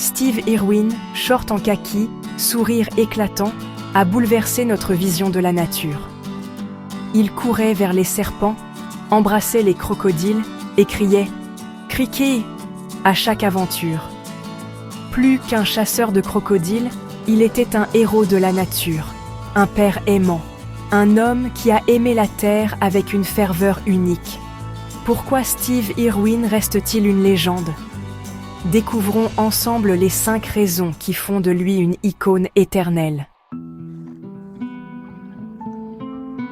Steve Irwin, short en kaki, sourire éclatant, a bouleversé notre vision de la nature. Il courait vers les serpents, embrassait les crocodiles et criait « Criquet !» à chaque aventure. Plus qu'un chasseur de crocodiles, il était un héros de la nature, un père aimant, un homme qui a aimé la terre avec une ferveur unique. Pourquoi Steve Irwin reste-t-il une légende ? Découvrons ensemble les 5 raisons qui font de lui une icône éternelle.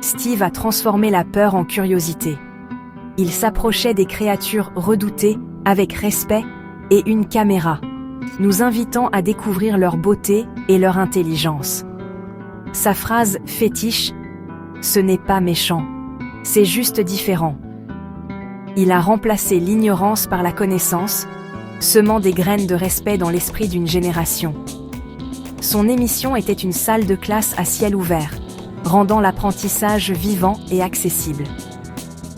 Steve a transformé la peur en curiosité. Il s'approchait des créatures redoutées avec respect et une caméra, nous invitant à découvrir leur beauté et leur intelligence. Sa phrase fétiche « Ce n'est pas méchant, c'est juste différent ». Il a remplacé l'ignorance par la connaissance, semant des graines de respect dans l'esprit d'une génération. Son émission était une salle de classe à ciel ouvert, rendant l'apprentissage vivant et accessible.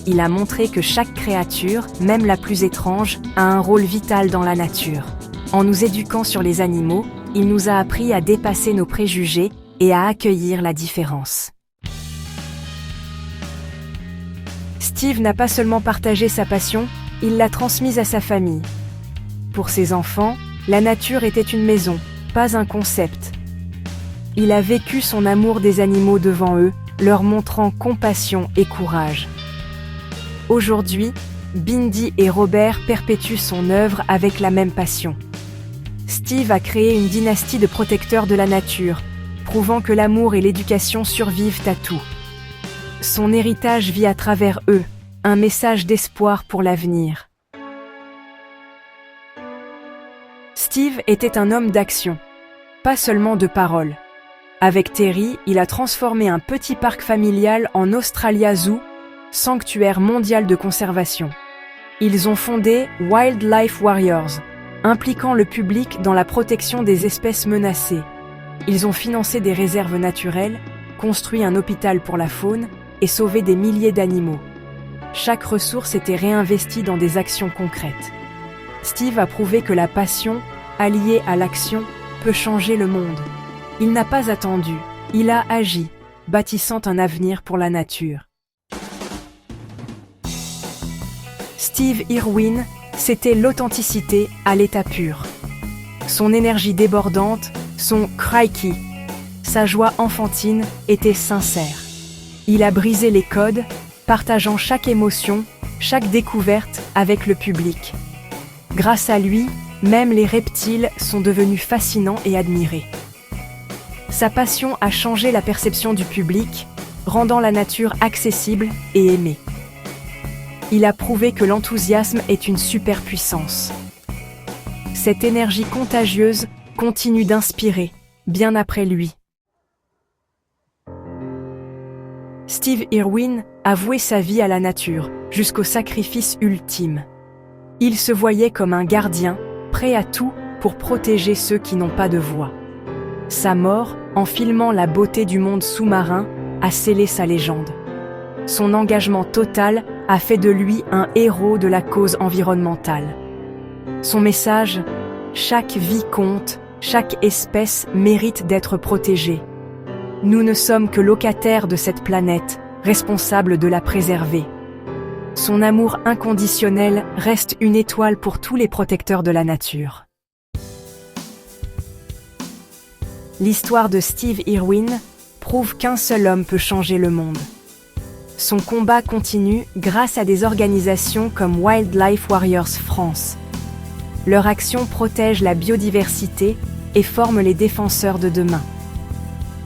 Il a montré que chaque créature, même la plus étrange, a un rôle vital dans la nature. En nous éduquant sur les animaux, il nous a appris à dépasser nos préjugés et à accueillir la différence. Steve n'a pas seulement partagé sa passion, il l'a transmise à sa famille. Pour ses enfants, la nature était une maison, pas un concept. Il a vécu son amour des animaux devant eux, leur montrant compassion et courage. Aujourd'hui, Bindi et Robert perpétuent son œuvre avec la même passion. Steve a créé une dynastie de protecteurs de la nature, prouvant que l'amour et l'éducation survivent à tout. Son héritage vit à travers eux, un message d'espoir pour l'avenir. Steve était un homme d'action, pas seulement de parole. Avec Terry, il a transformé un petit parc familial en Australia Zoo, sanctuaire mondial de conservation. Ils ont fondé Wildlife Warriors, impliquant le public dans la protection des espèces menacées. Ils ont financé des réserves naturelles, construit un hôpital pour la faune et sauvé des milliers d'animaux. Chaque ressource était réinvestie dans des actions concrètes. Steve a prouvé que la passion, alliée à l'action, peut changer le monde. Il n'a pas attendu, il a agi, bâtissant un avenir pour la nature. Steve Irwin, c'était l'authenticité à l'état pur. Son énergie débordante, son « crikey », sa joie enfantine était sincère. Il a brisé les codes, partageant chaque émotion, chaque découverte avec le public. Grâce à lui, même les reptiles sont devenus fascinants et admirés. Sa passion a changé la perception du public, rendant la nature accessible et aimée. Il a prouvé que l'enthousiasme est une superpuissance. Cette énergie contagieuse continue d'inspirer, bien après lui. Steve Irwin a voué sa vie à la nature, jusqu'au sacrifice ultime. Il se voyait comme un gardien, prêt à tout pour protéger ceux qui n'ont pas de voix. Sa mort, en filmant la beauté du monde sous-marin, a scellé sa légende. Son engagement total a fait de lui un héros de la cause environnementale. Son message, chaque vie compte, chaque espèce mérite d'être protégée. Nous ne sommes que locataires de cette planète, responsables de la préserver. Son amour inconditionnel reste une étoile pour tous les protecteurs de la nature. L'histoire de Steve Irwin prouve qu'un seul homme peut changer le monde. Son combat continue grâce à des organisations comme Wildlife Warriors France. Leur action protège la biodiversité et forme les défenseurs de demain.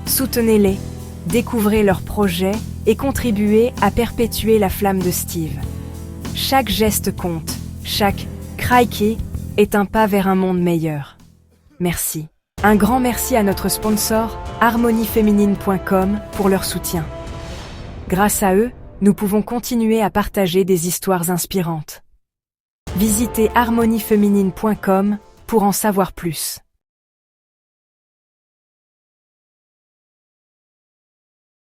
Soutenez-les, découvrez leurs projets et contribuez à perpétuer la flamme de Steve. Chaque geste compte, chaque « crikey » est un pas vers un monde meilleur. Merci. Un grand merci à notre sponsor, harmonieféminine.com, pour leur soutien. Grâce à eux, nous pouvons continuer à partager des histoires inspirantes. Visitez harmonieféminine.com pour en savoir plus.